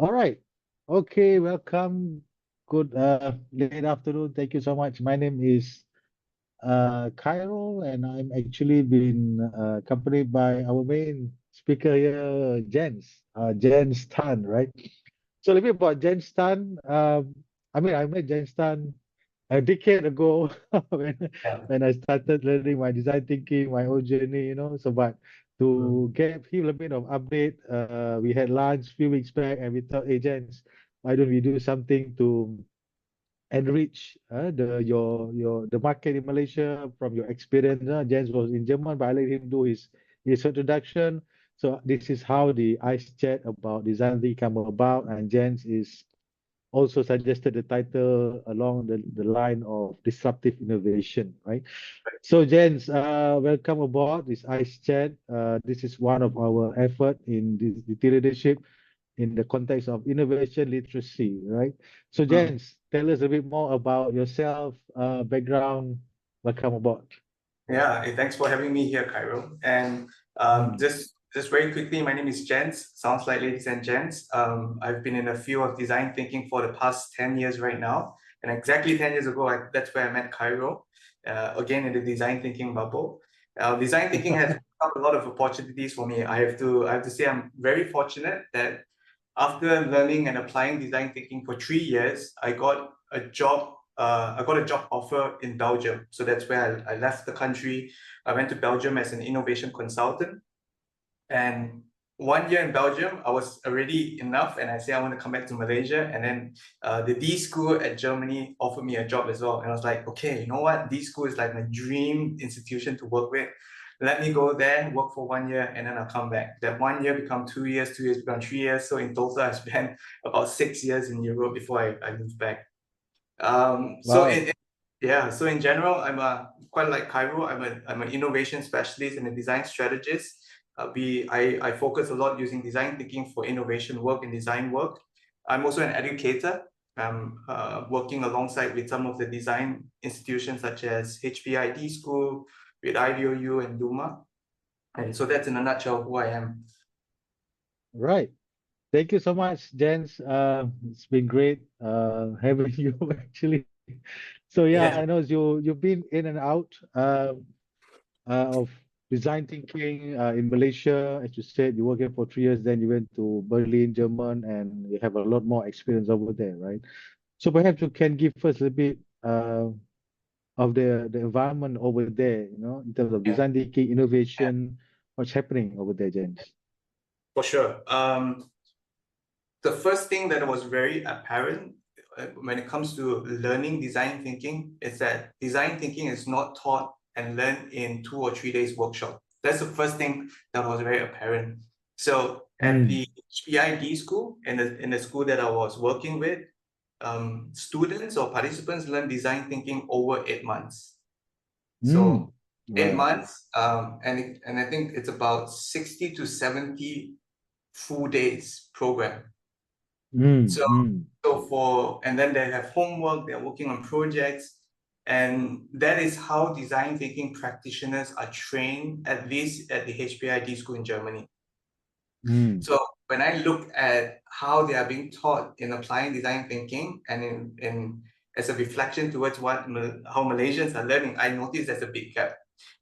All right. Okay, welcome. Good late afternoon. Thank you so much. My name is Cairo, and I'm actually been accompanied by our main speaker here, Jens Tan, right? So a little bit about Jens Tan. I met Jens Tan a decade ago when Yeah. when I started learning my design thinking, my own journey, So, but Mm. to get him a bit of update, we had lunch a few weeks back, and we thought, hey, Jens, why don't we do something to enrich the market in Malaysia from your experience. Jens was in German, but I let him do his introduction. So this is how the Ice Chat about design thinking come about, and Jens is also suggested the title along the line of disruptive innovation, right? So, Jens, welcome aboard this Ice Chat. This is one of our effort in this DT leadership in the context of innovation literacy, right? So, Mm. Jens, tell us a bit more about yourself, background. Welcome aboard. Yeah, thanks for having me here, Cairo. And Mm. just very quickly, my name is Jentz. Sounds like ladies and gents. I've been in the field of design thinking for the past 10 years right now. And exactly 10 years ago, that's where I met Cairo, again in the design thinking bubble. Design thinking has brought a lot of opportunities for me. I have to say I'm very fortunate that after learning and applying design thinking for 3 years, I got a job offer in Belgium. So that's where I left the country. I went to Belgium as an innovation consultant. And 1 year in Belgium, I was already enough. And I said, I want to come back to Malaysia. And then the D school at Germany offered me a job as well. And I was like, okay, you know what? D school is like my dream institution to work with. Let me go there, work for 1 year, and then I'll come back. That 1 year become 2 years, 2 years become 3 years. So in total, I spent about 6 years in Europe before I moved back. So Wow. yeah, so in general, quite like Cairo. I'm an innovation specialist and a design strategist. I focus a lot using design thinking for innovation work and design work. I'm also an educator. I'm working alongside with some of the design institutions such as HPID School, with IDOU and Duma. And so that's in a nutshell who I am. Right. Thank you so much, Jens. It's been great having you actually. So yeah, Yeah. I know you've been in and out of design thinking in Malaysia. As you said, you worked here for 3 years, then you went to Berlin, German, and you have a lot more experience over there, right? So perhaps you can give us a little bit of the environment over there, in terms of Yeah. design thinking, innovation, what's happening over there, Jens? For sure. The first thing that was very apparent when it comes to learning design thinking is that design thinking is not taught and learned in 2 or 3 days workshop. That's the first thing that was very apparent. So at Mm, the HPID school, in the school that I was working with, students or participants learn design thinking over 8 months. mm, So eight right. months, and I think it's about 60 to 70 full days program. Mm, So, mm, and then they have homework, they're working on projects, and that is how design thinking practitioners are trained, at least at the HPID school in Germany. mm, So when I look at how they are being taught in applying design thinking and in as a reflection towards how Malaysians are learning, I notice there's a big gap.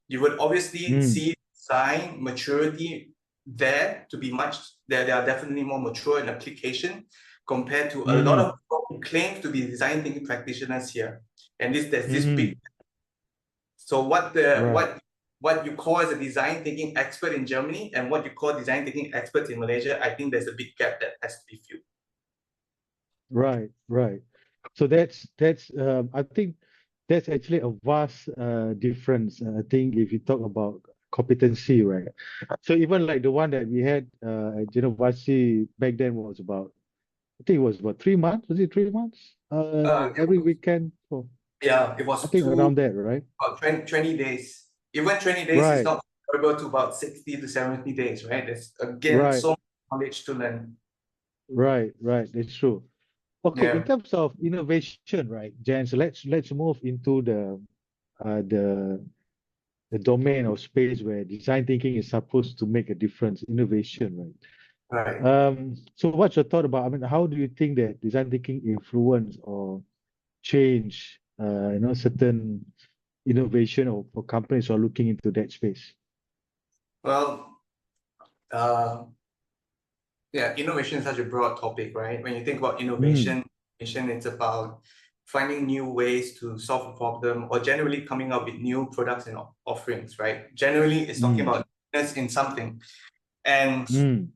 You would obviously mm, see design maturity there to be much, they are definitely more mature in application compared to a lot mm, of people who claim to be design thinking practitioners here. And there's this big, mm, so right. what you call as a design thinking expert in Germany and what you call design thinking experts in Malaysia, I think there's a big gap that has to be filled. Right, right. So that's I think that's actually a vast difference. I think if you talk about competency, right? So even like the one that we had at University back then was about, I think it was about 3 months. Was it 3 months? It Every was, weekend for, yeah, it I was think around that, right? about 20 days. Even 20 days is Right, not comparable to about 60 to 70 days, right? There's again right, so much knowledge to learn. right. That's true. Okay, in Yeah. terms of innovation, right, Jan, so let's move into uh, the the domain or space where design thinking is supposed to make a difference, innovation, right? Right. So what's your thought about, I mean, how do you think that design thinking influence or change, certain innovation or for companies who are looking into that space? Well, uh, yeah, innovation is such a broad topic, right? When you think about Mm, innovation, it's about finding new ways to solve a problem or generally coming up with new products and offerings, right? Generally, it's talking mm, about newness in something. And mm,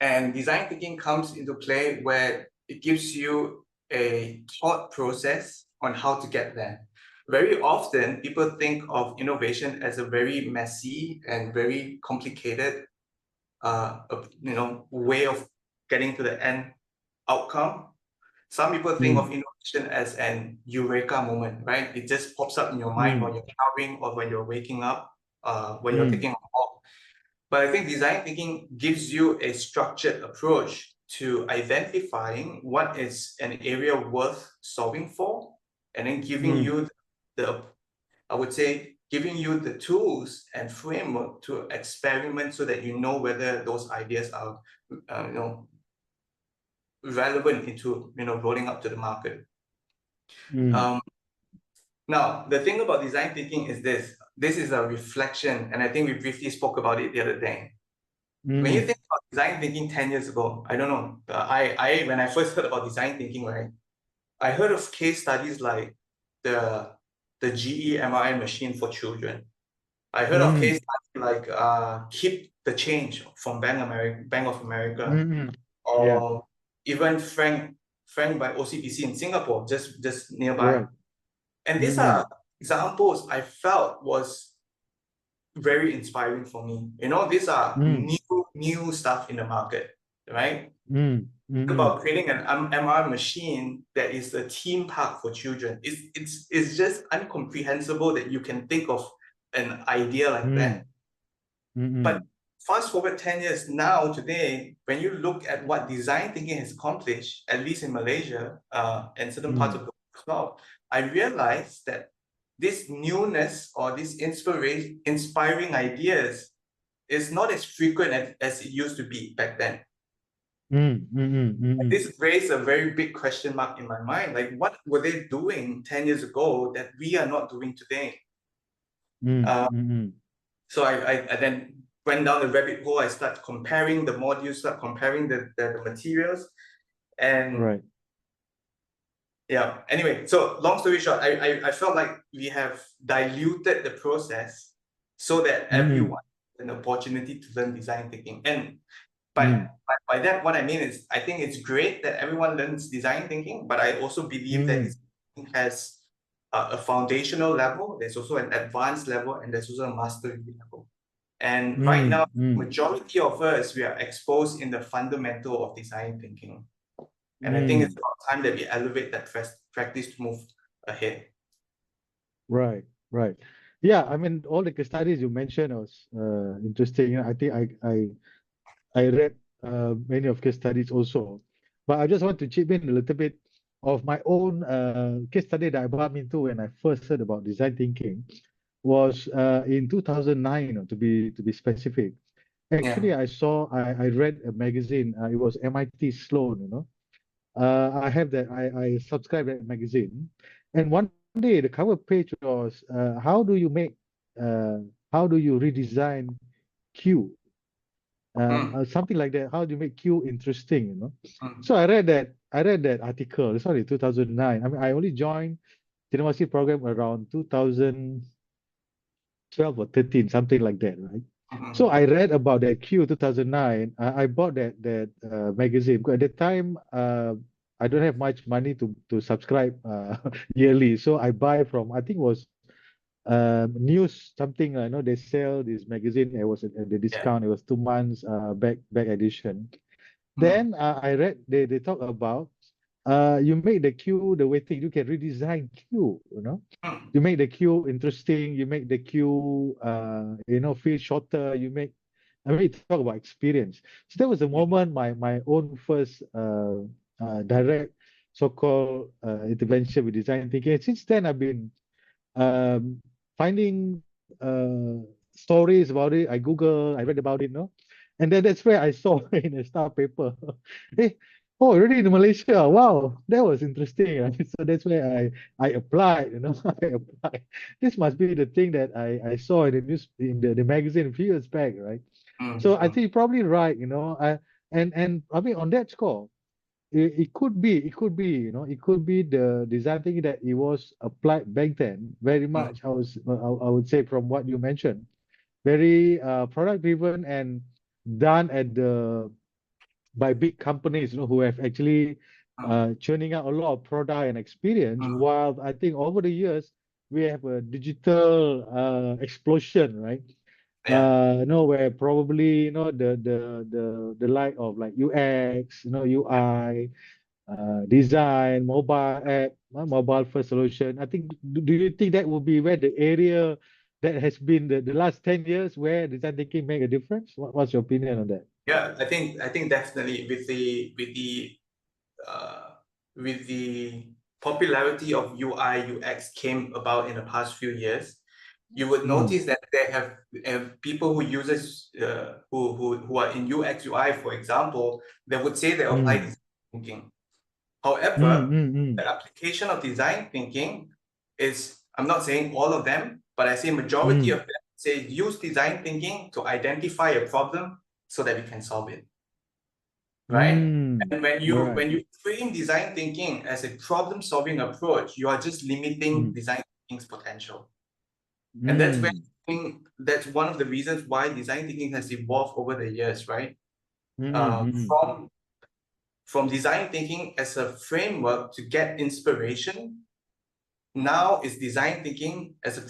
and design thinking comes into play where it gives you a thought process on how to get there. Very often, people think of innovation as a very messy and very complicated way of getting to the end outcome. Some people think of mm, innovation as an eureka moment, right? It just pops up in your mind mm, while you're showering or when you're waking up, when you're mm, taking a walk. But I think design thinking gives you a structured approach to identifying what is an area worth solving for, and then giving mm, you the, I would say, giving you the tools and framework to experiment so that you know whether those ideas are, you know, relevant into, rolling up to the market. mm, Um, Now, the thing about design thinking is this. This is a reflection, and I think we briefly spoke about it the other day. When you mm, think about design thinking 10 years ago, I don't know, when I first heard about design thinking, right, I heard of case studies like the GE MRI machine for children. I heard of case mm, studies like Keep the Change from Bank of America, mm, yeah, or even Frank by OCBC in Singapore, just nearby. right. And these Mm, are examples I felt was very inspiring for me. These are mm, new stuff in the market, right? mm, mm, About creating an MR machine that is a theme park for children. It's just incomprehensible that you can think of an idea like mm, that. mm, But mm, fast forward 10 years now, today, when you look at what design thinking has accomplished, at least in Malaysia and certain parts mm, of the world as well, I realized that this newness or this inspiring ideas is not as frequent as it used to be back then. mm, mm, mm, This raised a very big question mark in my mind. Like, what were they doing 10 years ago that we are not doing today? mm, Uh, mm, so I then went down the rabbit hole. I started comparing the modules, start comparing the materials. And right. yeah, anyway, so long story short, I felt like we have diluted the process so that Mm, everyone has an opportunity to learn design thinking. And mm, by that, what I mean is, I think it's great that everyone learns design thinking, but I also believe that it mm, has a foundational level, there's also an advanced level, and there's also a mastery level. And right mm, now, mm, majority of us, we are exposed in the fundamental of design thinking. And I think it's mm. about time that we elevate that practice to move ahead. Right, right. Yeah, I mean, all the case studies you mentioned was interesting. I think I read many of case studies also, but I just want to chip in a little bit of my own case study that I bumped into when I first heard about design thinking was in 2009, to be specific. Yeah. Actually, I read a magazine. It was MIT Sloan. I have that. I subscribe that magazine, and one day the cover page was how do you redesign Q, Mm, something like that. How do you make Q interesting? mm, So I read that article. Sorry, 2009. I mean, I only joined Cinemasi program around 2012 or 13, something like that, right? So mm, I read about that Q 2009. I bought that magazine because at the time I don't have much money to subscribe yearly. So I buy from, I think it was news something. I know they sell this magazine. It was at the yeah. discount. It was 2 months back edition. Mm, Then I read they talk about you make the queue the waiting. You can redesign queue. mm, You make the queue interesting. You make the queue feel shorter. I mean, talk about experience. So that was the moment my own first direct so-called intervention with design thinking. And since then, I've been finding stories about it. I read about it. And then that's where I saw in a star paper, hey, oh, already in Malaysia. Wow, that was interesting. Right? So that's where I applied, I applied. This must be the thing that I saw in the news in the magazine a few years back, right? So I Mm-hmm. think you're probably right, and I mean on that score, it could be, it could be the design thinking that it was applied back then very much. I would say from what you mentioned, very product driven and done at the by big companies, who have actually churning out a lot of product and experience. Mm-hmm. While I think over the years we have a digital explosion, right? Yeah. Where probably the like of like UX, UI, design, mobile app, mobile first solution. I think, do you think that will be where the area that has been the last 10 years where design thinking make a difference? What's your opinion on that? Yeah, I think definitely uh, with the popularity of UI UX came about in the past few years, you would Mm, notice that there have people who uses who are in UX UI, for example, they would say they apply mm, design thinking. mm, However, mm, mm, the application of design thinking is, I'm not saying all of them, but I say majority of mm, them say use design thinking to identify a problem so that we can solve it, right? mm. And when you Right. when you frame design thinking as a problem-solving approach, you are just limiting Mm, design thinking's potential. And that's where mm, I think that's one of the reasons why design thinking has evolved over the years, right? mm, Uh, mm, from from design thinking as a framework to get inspiration, now is design thinking as a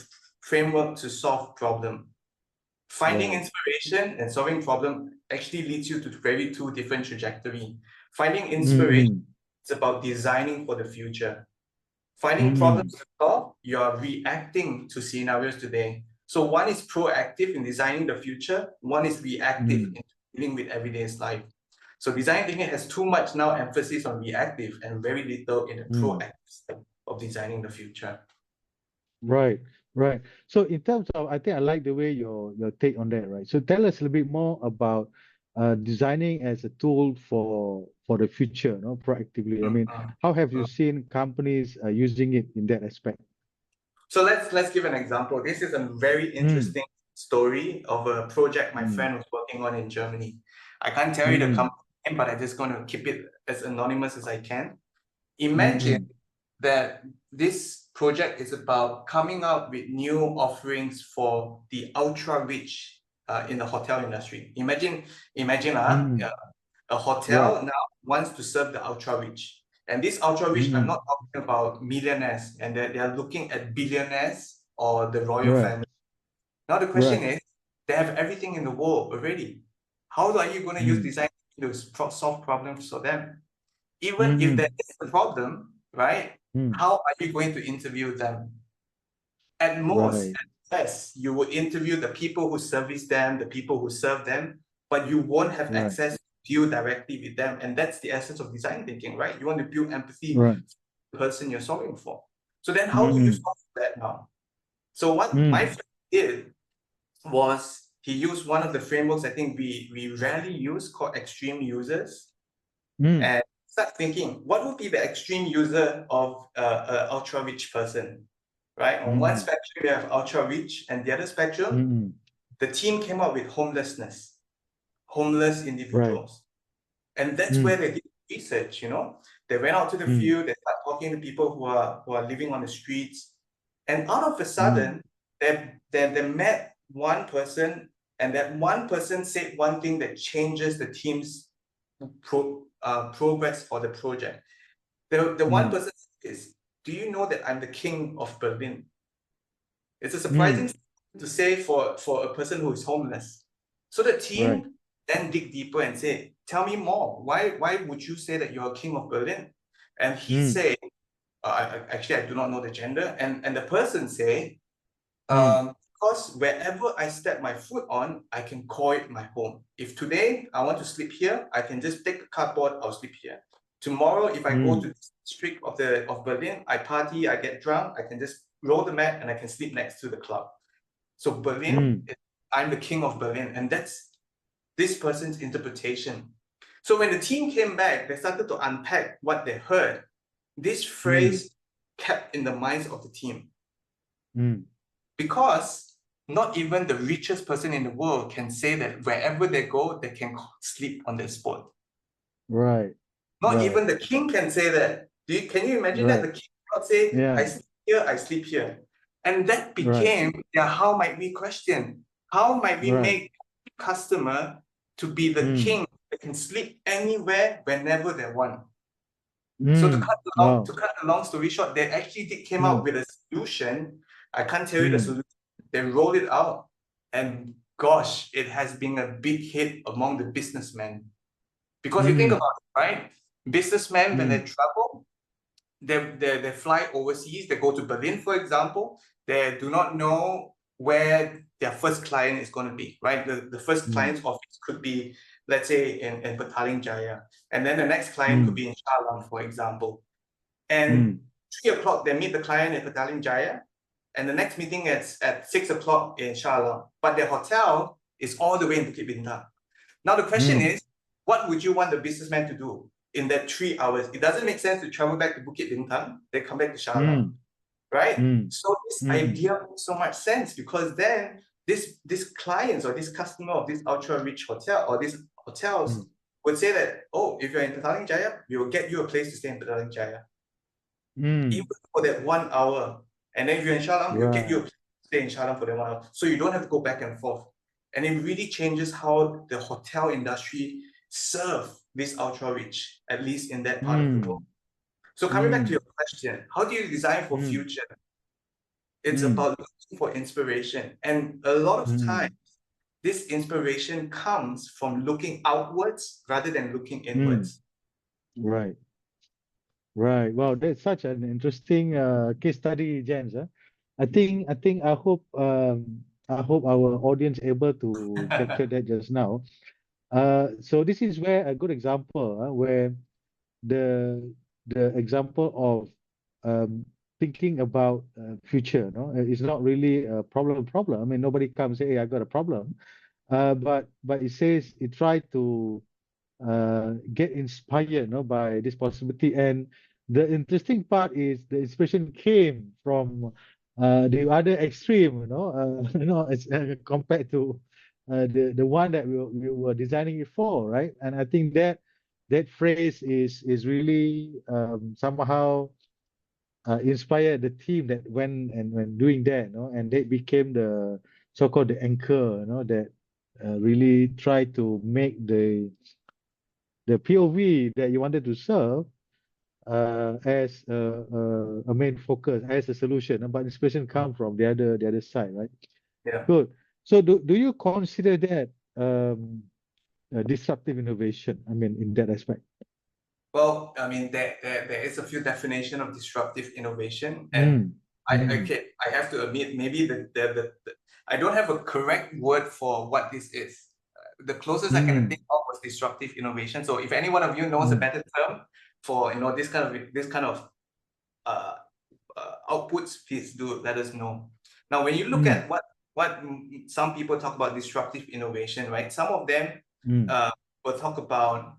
framework to solve problem. Finding right. inspiration and solving problem actually leads you to very two different trajectory. Finding Mm, inspiration mm, is about designing for the future. Finding mm, problems to solve, you are reacting to scenarios today. So one is proactive in designing the future, one is reactive mm, in dealing with everyday life. So design thinking has too much now emphasis on reactive and very little in the mm. proactive side of designing the future. Right, right. So in terms of, I think I like the way your take on that, right? So tell us a little bit more about designing as a tool for the future, proactively. I mean, Mm, how have you mm. seen companies using it in that aspect? So let's give an example. This is a very Mm, interesting story of a project my mm, friend was working on in Germany. I can't tell you the mm, company name, but I'm just going to keep it as anonymous as I can. Imagine mm, that this project is about coming up with new offerings for the ultra rich in the hotel industry. Imagine a right. hotel now wants to serve the ultra rich. And this ultra rich, I'm Mm, not talking about millionaires, and they are looking at billionaires or the royal right, family. Now the question right. is, they have everything in the world already. How are you going to use Mm, design to solve problems for them? Even if there mm, is a problem, right? mm, How are you going to interview them? At most, right, at best, you would interview the people who service them, the people who serve them, but you won't have right, access to deal directly with them. And that's the essence of design thinking, right? You want to build empathy right. for the person you're solving for. So then how do you Mm, solve that now? So what my mm, friend did was he used one of the frameworks I think we rarely use called extreme users mm, and start thinking, what would be the extreme user of an ultra rich person, right? On one mm, spectrum, we have ultra rich, and the other spectrum, mm, the team came up with homeless right. individuals. And that's where Mm, they did research, They went out to the mm, field, they started talking to people who are living on the streets. And out of a mm, sudden, they met one person, and that one person said one thing that changes the team's progress for the project. The one mm, person is, do you know that I'm the king of Berlin? It's a surprising mm, thing to say for a person who is homeless. So the right. team then dig deeper and say, tell me more. Why would you say that you're a king of Berlin? And he Mm, said, I do not know the gender. And the person say, mm, because wherever I step my foot on, I can call it my home. If today I want to sleep here, I can just take the cardboard, I'll sleep here. Tomorrow, if I go to mm, the street of Berlin, I party, I get drunk, I can just roll the mat and I can sleep next to the club. So Berlin, mm, I'm the king of Berlin, and this person's interpretation. So when the team came back, they started to unpack what they heard. This phrase kept in the minds of the team. Because not even the richest person in the world can say that wherever they go, they can sleep on their spot. Right. Not even the king can say that. Can you imagine that? The king cannot say, I sleep here, I sleep here. And that became, how might we question? How might we make customer to be the king that can sleep anywhere, whenever they want? So to cut the long story short, they actually came out with a solution. I can't tell you the solution. They rolled it out, and gosh, it has been a big hit among the businessmen. Because you think about it, right? Businessmen, when they travel, they fly overseas, they go to Berlin, for example, they do not know where their first client is going to be, right? The first client's office could be, let's say, in Petaling Jaya. And then the next client could be in Shah Alam, for example. And 3 o'clock, they meet the client in Petaling Jaya. And the next meeting is at 6 o'clock in Shah Alam. But their hotel is all the way in Bukit Bintang. Now the question is, what would you want the businessman to do in that 3 hours? It doesn't make sense to travel back to Bukit Bintang, they come back to Shah Alam, right? So this idea makes so much sense, because then this clients or this customer of this ultra rich hotel or these hotels would say that, oh, if you're in Petaling Jaya, we will get you a place to stay in Petaling Jaya. Even for that 1 hour. And then if you're in Shah Alam, we'll get you a place to stay in Shah Alam for that 1 hour. So you don't have to go back and forth. And it really changes how the hotel industry serve this ultra rich, at least in that part of the world. So coming back to your question, how do you design for future? It's about looking for inspiration. And a lot of times, this inspiration comes from looking outwards rather than looking inwards. Right. Wow, that's such an interesting case study, Jentz. I hope our audience able to capture that just now. So this is where a good example where the example of thinking about future, no, it's not really a problem. I mean, nobody comes say, "Hey, I got a problem," but it says it tried to get inspired, no, by this possibility. And the interesting part is the inspiration came from the other extreme, as compared to the one that we were designing it for, right? And I think that phrase is really somehow inspired the team that when doing that, and they became the so-called the anchor, that really try to make the POV that you wanted to serve as a main focus, as a solution, but inspiration come from the other side, right? Yeah. Good. So do you consider that disruptive innovation? I mean, in that aspect. Well, I mean, there is a few definition of disruptive innovation, and I have to admit, maybe I don't have a correct word for what this is. The closest I can think of was disruptive innovation. So if any one of you knows a better term for this kind of outputs, please do let us know. Now, when you look at what some people talk about disruptive innovation, right? Some of them will talk about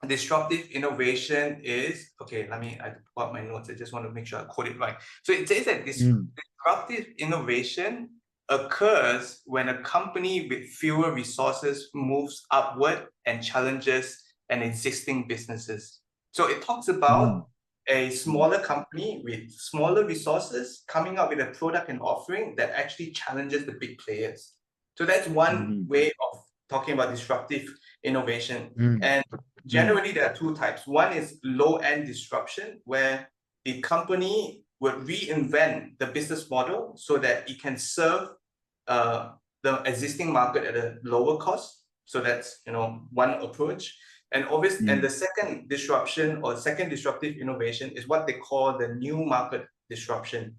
disruptive innovation is, okay, I pull out my notes. I just want to make sure I quote it right. So it says that disruptive innovation occurs when a company with fewer resources moves upward and challenges an existing businesses. So it talks about a smaller company with smaller resources coming up with a product and offering that actually challenges the big players. So that's one way of talking about disruptive innovation. And generally, there are two types. One is low-end disruption, where the company would reinvent the business model so that it can serve the existing market at a lower cost. So that's one approach. And obviously, and the second disruption or second disruptive innovation is what they call the new market disruption,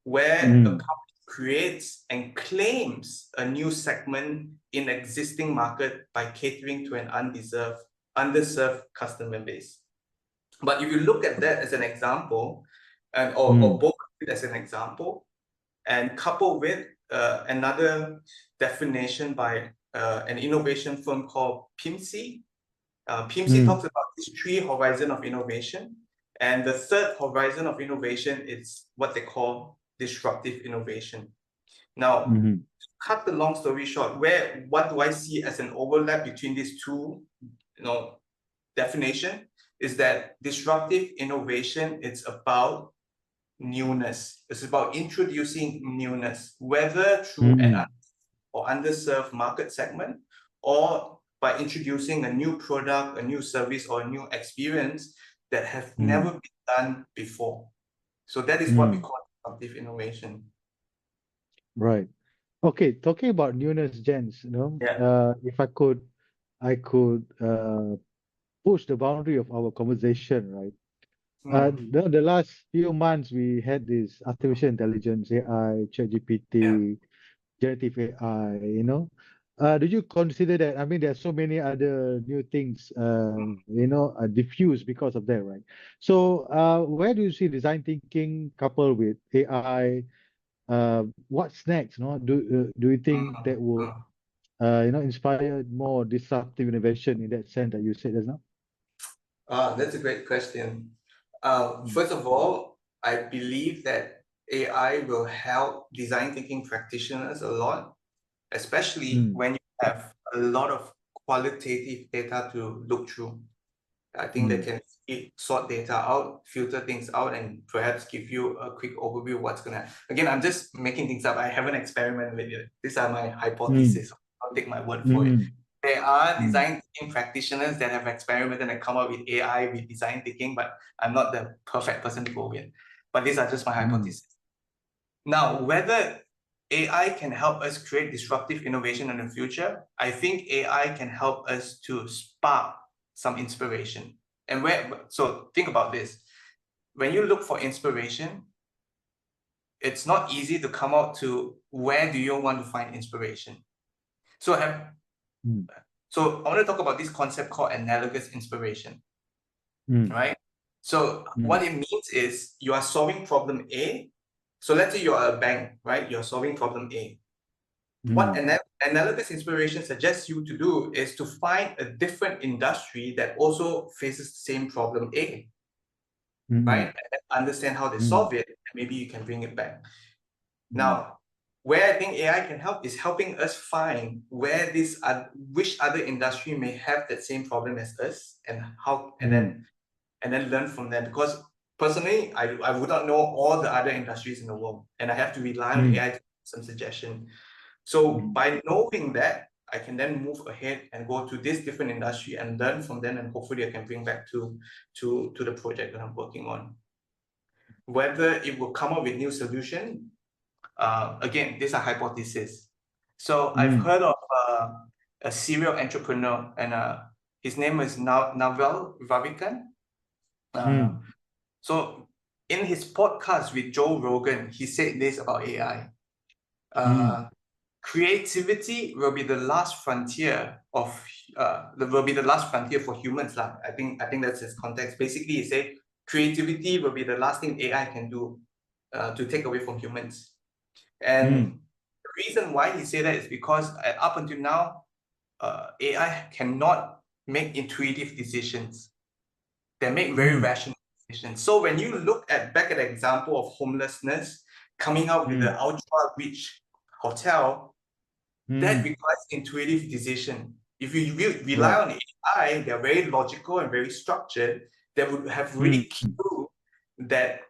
where a company creates and claims a new segment in existing market by catering to an underserved customer base. But if you look at that as an example, or both as an example, and coupled with another definition by an innovation firm called PIMC. PIMC Mm, talks about these 3 horizons of innovation. And the 3rd horizon of innovation is what they call disruptive innovation. Now, mhm, cut the long story short, what do I see as an overlap between these two, definition is that disruptive innovation, it's about newness. It's about introducing newness, whether through an mm, or underserved market segment, or by introducing a new product, a new service, or a new experience that have mm, never been done before. So that is what we mm. call disruptive innovation. Right. Okay, talking about newness, Jens, Yeah. if I could push the boundary of our conversation, right? Hmm. The last few months we had this artificial intelligence, AI, Yeah. ChatGPT, generative AI, Do you consider that? I mean, there are so many other new things, diffused because of that, right? So, where do you see design thinking coupled with AI? What's next? No, do you think Hmm. that would, Hmm. inspire more disruptive innovation in that sense that you said just now? That's a great question. Mm, First of all, I believe that AI will help design thinking practitioners a lot, especially mm, when you have a lot of qualitative data to look through. I think they mm, can sort data out, filter things out, and perhaps give you a quick overview of what's gonna. Again, I'm just making things up. I haven't experimented with it. These are my mm, hypotheses. I'll take my word for it. mm, There are mm, design thinking practitioners that have experimented and come up with AI with design thinking, but I'm not the perfect person to go with. But these are just my mm, hypotheses. Now, whether AI can help us create disruptive innovation in the future, I think AI can help us to spark some inspiration. So think about this. When you look for inspiration, it's not easy to come out to where do you want to find inspiration. So mm, so I want to talk about this concept called analogous inspiration, mm, right? So mm, what it means is you are solving problem A. So let's say you're a bank, right? You're solving problem A. What mm, analogous inspiration suggests you to do is to find a different industry that also faces the same problem A, right? mm, And then understand how they mm, solve it, and maybe you can bring it back. mm, Now, where I think AI can help is helping us find which other industry may have that same problem as us, and how, mm, and then learn from them. Because personally, I would not know all the other industries in the world, and I have to rely on mm, AI to give some suggestion. So mm, by knowing that, I can then move ahead and go to this different industry and learn from them, and hopefully I can bring back to the project that I'm working on. Whether it will come up with new solution, again, these are hypotheses. So I've mm, heard of a serial entrepreneur, and his name is Naval Ravikant. Uh, mm, so in his podcast with Joe Rogan, he said this about AI. mm, Creativity will be the last frontier will be the last frontier for humans. I think that's his context. Basically, he said creativity will be the last thing AI can do to take away from humans. mm, And the reason why he said that is because up until now, AI cannot make intuitive decisions. They make very mm, rational decisions. So when you look back at the example of homelessness, coming out with the mm, ultra rich hotel, that mm. requires intuitive decision. If you rely Right. on AI, they're very logical and very structured. They would have really Mm, killed that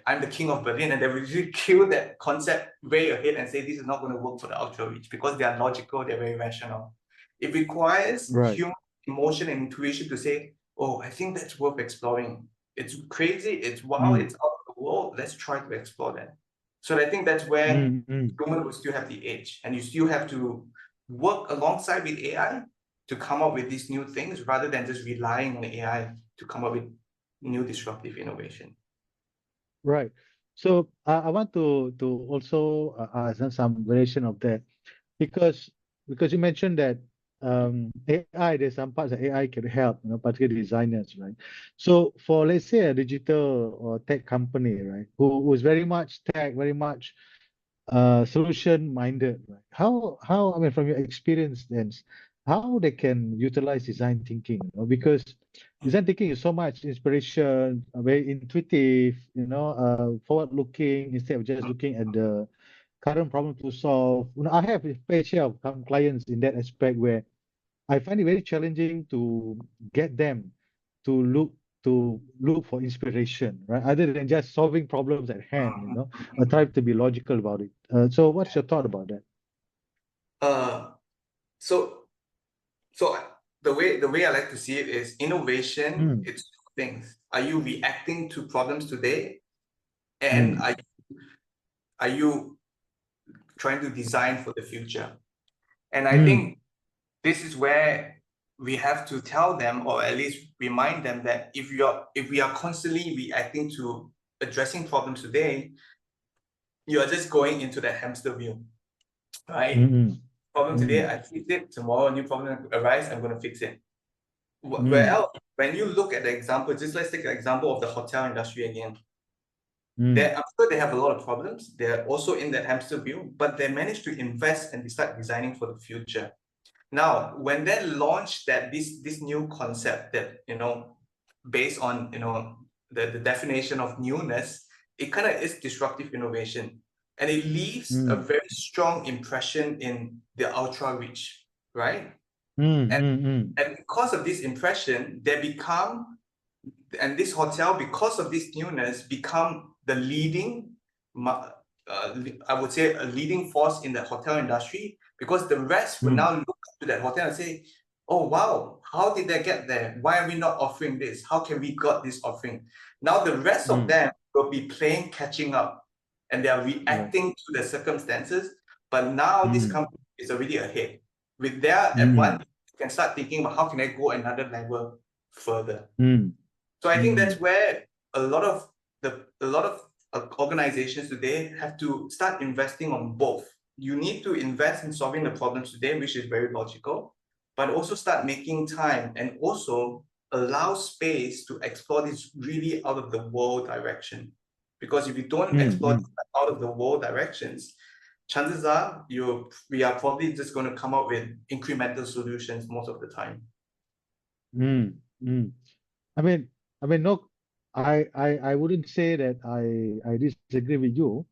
I'm the king of Berlin, and they would really kill that concept way ahead and say this is not going to work for the ultra rich because they are logical, they're very rational. It requires right. human emotion and intuition to say, oh, I think that's worth exploring. It's crazy, it's wild, Mm, it's out of the world. Let's try to explore that. So I think that's where mm, mm, human will still have the edge, and you still have to work alongside with AI to come up with these new things rather than just relying on AI to come up with new disruptive innovation. right. So I want to also ask some variation of that because you mentioned that AI, there's some parts that AI can help, particularly designers, right? So for, let's say, a digital or tech company, right, who is very much tech, very much solution minded, right? How I mean from your experience then, how they can utilize design thinking, you know? Because design thinking is so much inspiration, very intuitive, you know, forward looking instead of just looking at the current problem to solve. You know, I have a fair share of some clients in that aspect where I find it very challenging to get them to look for inspiration, right? Other than just solving problems at hand, you know, or try to be logical about it. So what's your thought about that? Uh, so so the way I like to see it is innovation. Mm, It's two things. Are you reacting to problems today, and mm, are you trying to design for the future? And I mm, think this is where we have to tell them, or at least remind them, that if we are constantly reacting to addressing problems today, you are just going into the hamster wheel, right? mm, Problem today, mm, I fix it. Tomorrow, a new problem arise, I'm going to fix it. Where mm, else? When you look at the example, just let's take the example of the hotel industry again. mm, I'm sure they have a lot of problems. They're also in that hamster wheel, but they managed to invest and they start designing for the future. Now, when they launched this new concept that, based on, the definition of newness, it kind of is disruptive innovation. And it leaves a mm, very strong impression in the ultra rich, right? mm, And mm, mm, and because of this impression, this hotel, because of this newness, become the leading, I would say, a leading force in the hotel industry, because the rest will mm, now look to that hotel and say, oh wow, how did they get there? Why are we not offering this? How can we got this offering? Now the rest of mm, them will be playing catching up, and they are right. reacting to the circumstances. But now this Mm, company is already ahead. With their mm, advantage, you can start thinking about how can I go another level further. mm, So I think mm, that's where a lot of organizations today have to start investing on both. You need to invest in solving the problems today, which is very logical, but also start making time and also allow space to explore this really out of the world direction. Because if you don't mm, explore mm, these out of the world directions, chances are we are probably just going to come up with incremental solutions most of the time. mm, mm. I mean, no, I wouldn't say that I disagree with you.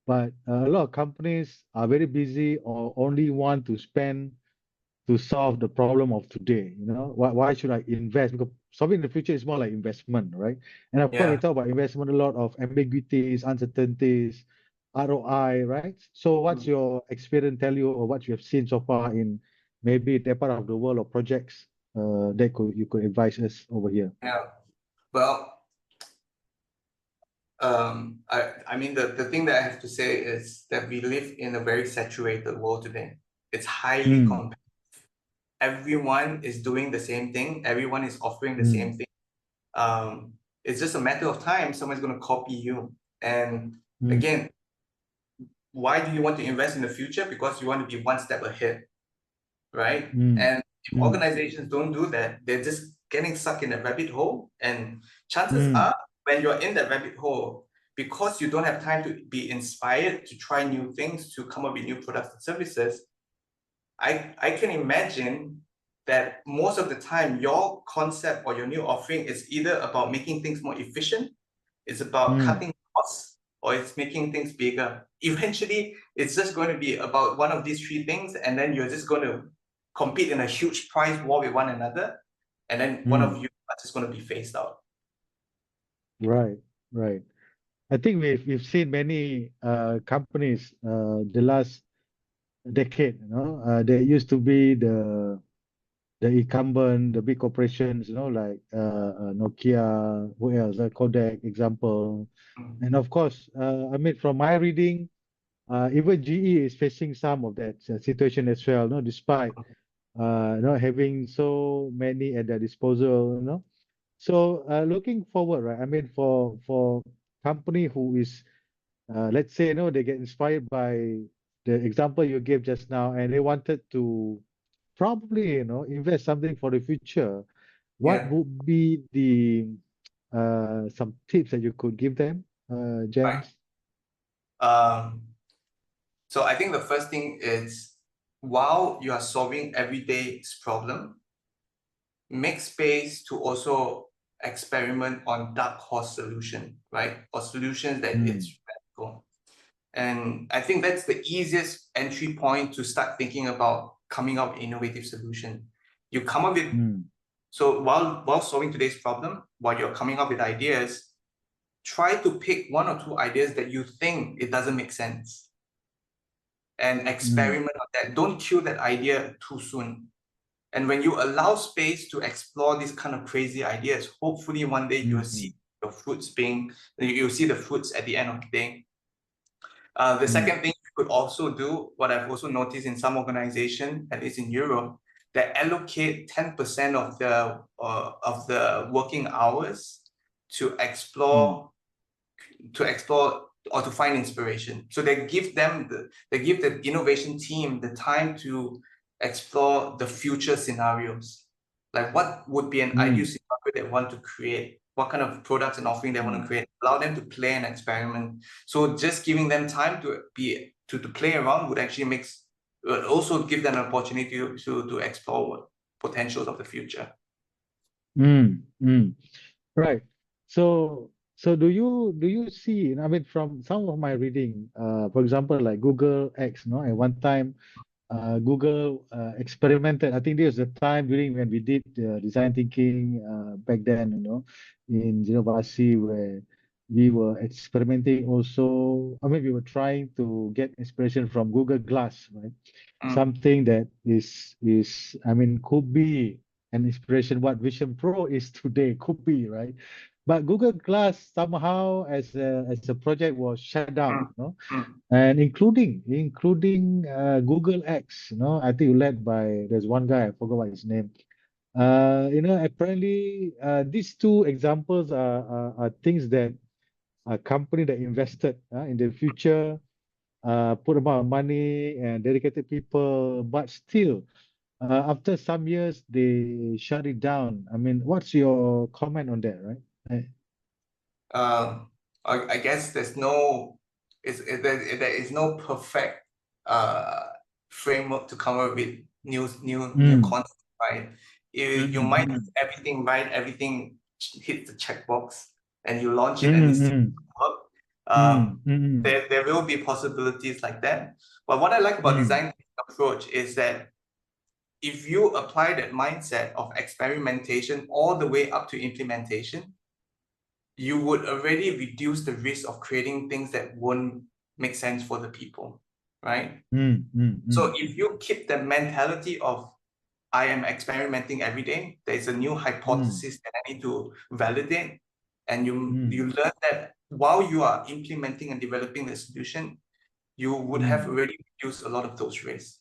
But a lot of companies are very busy or only want to spend to solve the problem of today. You know, why should I invest? Because solving the future is more like investment, right? And of course, we Yeah. talk about investment, a lot of ambiguities, uncertainties, ROI, right? So, what's your experience tell you, or what you have seen so far in maybe that part of the world or projects that you could advise us over here? Yeah. Well, I mean, the thing that I have to say is that we live in a very saturated world today. It's highly Mm, competitive. Everyone is doing the same thing. Everyone is offering the mm, same thing. It's just a matter of time. Someone's going to copy you. And mm, again, why do you want to invest in the future? Because you want to be one step ahead, right? mm, And if mm, organizations don't do that, they're just getting stuck in a rabbit hole. And chances mm, are, when you're in that rabbit hole, because you don't have time to be inspired to try new things, to come up with new products and services, I can imagine that most of the time, your concept or your new offering is either about making things more efficient, it's about mm, cutting costs, or it's making things bigger. Eventually, it's just going to be about one of these three things, and then you're just going to compete in a huge price war with one another, and then one of mm. you are just going to be phased out. Right, right. I think we've seen many companies the last decade, you know, there used to be the incumbent, the big corporations, you know, like Nokia, who else? Kodak, example, Mm. and of course, I mean, from my reading, even GE is facing some of that situation as well, no, despite not having so many at their disposal, you know. So looking forward, right? I mean, for company who is let's say, you know, they get inspired by the example you gave just now, and they wanted to probably, you know, invest something for the future. What Yeah, would be the some tips that you could give them, right. Jentz? Um, So I think the first thing is, while you are solving everyday's problem, make space to also experiment on dark horse solution, right? Or solutions that it's radical. And I think that's the easiest entry point to start thinking about coming up with innovative solution. You come up with, so while solving today's problem, while you're coming up with ideas, try to pick one or two ideas that you think it doesn't make sense and experiment on that. Don't kill that idea too soon. And when you allow space to explore these kind of crazy ideas, hopefully one day you'll see you'll see the fruits at the end of the day. The second thing you could also do, what I've also noticed in some organizations, at least in Europe, that allocate 10% of the working hours to explore or to find inspiration. So they give the innovation team the time to explore the future scenarios. Like, what would be an ideal scenario they want to create? What kind of products and offering they want to create? Allow them to play and experiment. So just giving them time to play around would actually also give them an opportunity to explore potentials of the future. Right. So do you see, I mean, from some of my reading, for example, like Google X, no, at one time, Google experimented. I think there was a time during when we did design thinking back then, in Genova, where we were experimenting also. I mean, we were trying to get inspiration from Google Glass, right? Something that I mean, could be an inspiration what Vision Pro is today, could be, right? But Google Glass somehow as a project was shut down, and including Google X, I think led by there's one guy, I forgot what his name. Apparently these two examples are things that a company that invested in the future, put amount of money and dedicated people, but still after some years they shut it down. I mean, what's your comment on that, right? I guess there is no perfect framework to come up with new content, right? You might have everything right, everything hits the checkbox, and you launch it and it still work. There will be possibilities like that. But what I like about design approach is that if you apply that mindset of experimentation all the way up to implementation, you would already reduce the risk of creating things that won't make sense for the people, right? So if you keep the mentality of, I am experimenting every day, there's a new hypothesis that I need to validate, and you learn that while you are implementing and developing the solution, you would have already reduced a lot of those risks.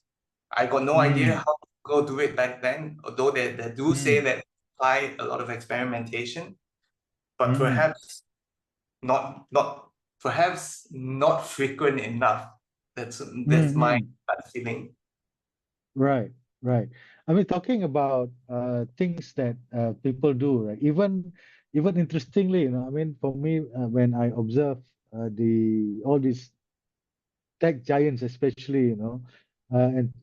I got no idea how to go do it back then, although they do say that apply a lot of experimentation, but perhaps not frequent enough. That's my gut feeling. Right. I mean, talking about things that people do, right? Even interestingly, I mean, for me, when I observe all these tech giants, especially, and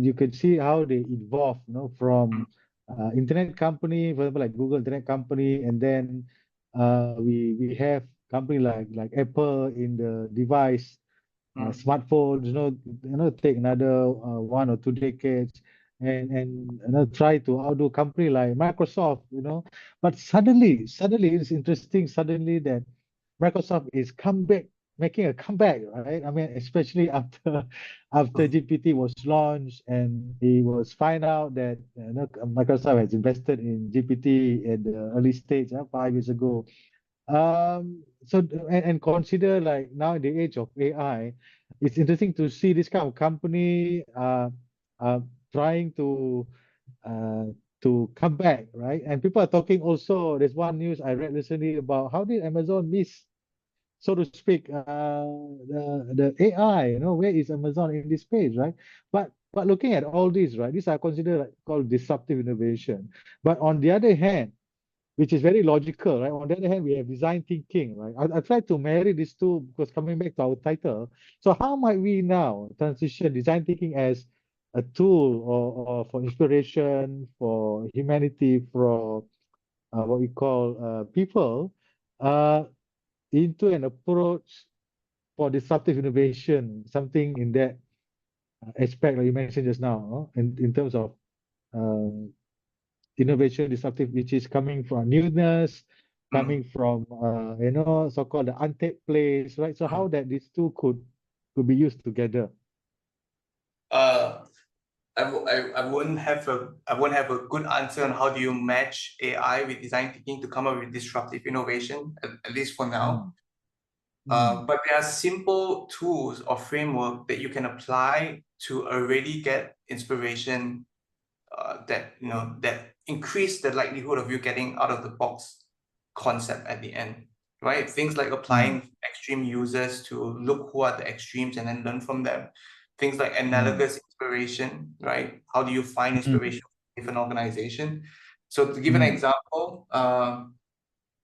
you can see how they evolve, from internet company, for example, like Google Internet company, and then we have company like Apple in the device, smartphones, take another 1 or 2 decades, and try to outdo company like Microsoft, but suddenly it's interesting suddenly that Microsoft is making a comeback, right? I mean, especially after GPT was launched and it was find out that Microsoft has invested in GPT at the early stage, 5 years ago. And consider like now in the age of AI, it's interesting to see this kind of company trying to come back, right? And people are talking also. There's one news I read recently about how did Amazon miss, so to speak, the AI. Where is Amazon in this space, right? But looking at all these, right, these are considered called disruptive innovation. But on the other hand, which is very logical, right? On the other hand, we have design thinking, right? I try to marry these two because coming back to our title. So how might we now transition design thinking as a tool or for inspiration, for humanity, for what we call people, uh, into an approach for disruptive innovation, something in that aspect that you mentioned just now, in terms of uh, innovation, disruptive, which is coming from newness, Mm, coming from so-called the untapped place, right? So how mm. that these two could be used together? Uh, I wouldn't have a good answer on how do you match AI with design thinking to come up with disruptive innovation, at least for now. Mm, mm, But there are simple tools or framework that you can apply to already get inspiration that increase the likelihood of you getting out of the box concept at the end, right? Things like mm, applying extreme users to look who are the extremes and then learn from them. Things like mm, analogous inspiration, right? How do you find mm, inspiration with an organization? So to give an mm, example,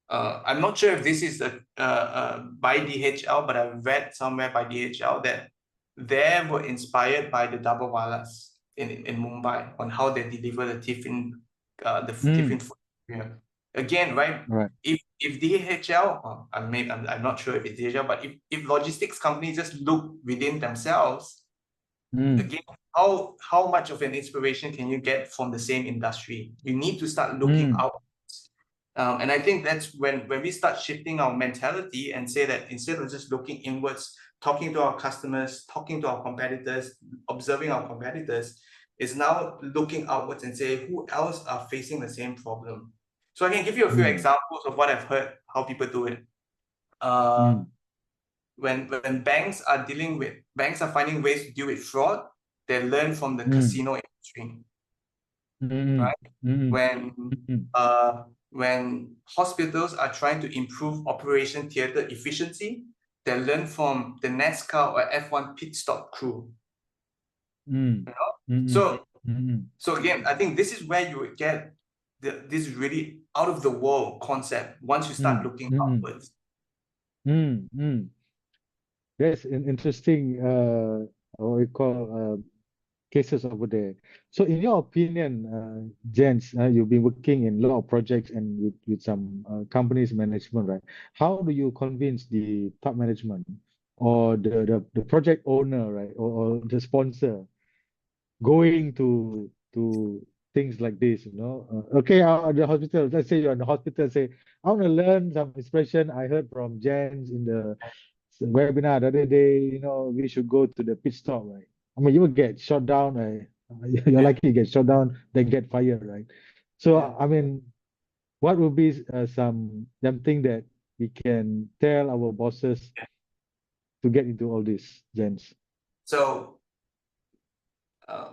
I'm not sure if this is by DHL, but I read somewhere by DHL that they were inspired by the Dabbawalas in Mumbai on how they deliver the tiffin, mm, tiffin food. Yeah. Again, right? right. If DHL, I'm not sure if it's DHL, but if logistics companies just look within themselves, Mm, again, how much of an inspiration can you get from the same industry? You need to start looking mm, out. And I think that's when we start shifting our mentality and say that instead of just looking inwards, talking to our customers, talking to our competitors, observing our competitors, is now looking outwards and say who else are facing the same problem. So I can give you a few mm, examples of what I've heard how people do it. Uh, mm, when banks are finding ways to deal with fraud, they learn from the mm, casino industry, mm, right? mm, When mm, when hospitals are trying to improve operation theater efficiency, they learn from the NASCAR or F1 pit stop crew. mm, You know? mm, So mm, so again, I think this is where you would get this really out of the world concept once you start mm, looking mm, outwards. mm, mm. That's an interesting what we call cases over there. So in your opinion, Jentz, you've been working in a lot of projects and with some companies management, right? How do you convince the top management or the project owner, right, or the sponsor going to things like this, okay, the hospital, let's say you're in the hospital, say, I want to learn some expression I heard from Jentz in the webinar the other day, we should go to the pit stop, right? I mean, you will get shot down, right? You're Yeah, lucky you get shot down, then get fired, right? So, yeah. I mean, what would be something that we can tell our bosses to get into all this, Jens? So uh,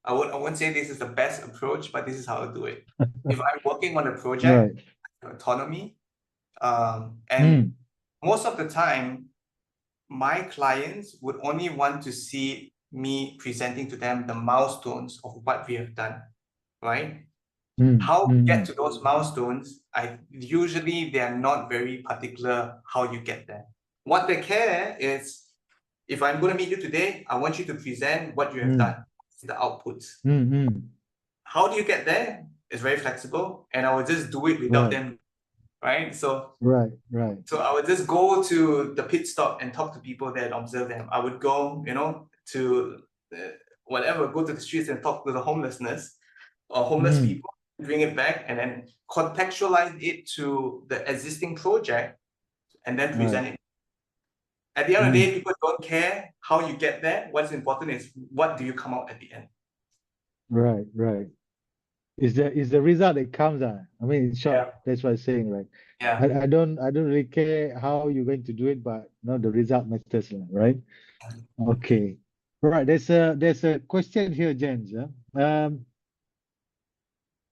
I wouldn't say this is the best approach, but this is how I do it. If I'm working on a project, Right. autonomy, and Mm, most of the time, my clients would only want to see me presenting to them the milestones of what we have done, right? mm, How we get mm, to those milestones, usually they are not very particular how you get there. What they care is if I'm going to meet you today, I want you to present what you have mm, done, the outputs. mm, mm. How do you get there? It's very flexible, and I will just do it without Right, them, right? right, right. So I would just go to the pit stop and talk to people there and observe them. I would go, to whatever, go to the streets and talk to the homelessness or homeless Mm, people, bring it back, and then contextualize it to the existing project and then right. present it. At the end of the Mm, day, people don't care how you get there. What's important is what do you come out at the end. right, right. Is the result that comes. I mean, in short, Yeah, that's what I'm saying, right? yeah. I don't really care how you're going to do it, but no, the result matters, right? Okay. Right. There's a question here, James.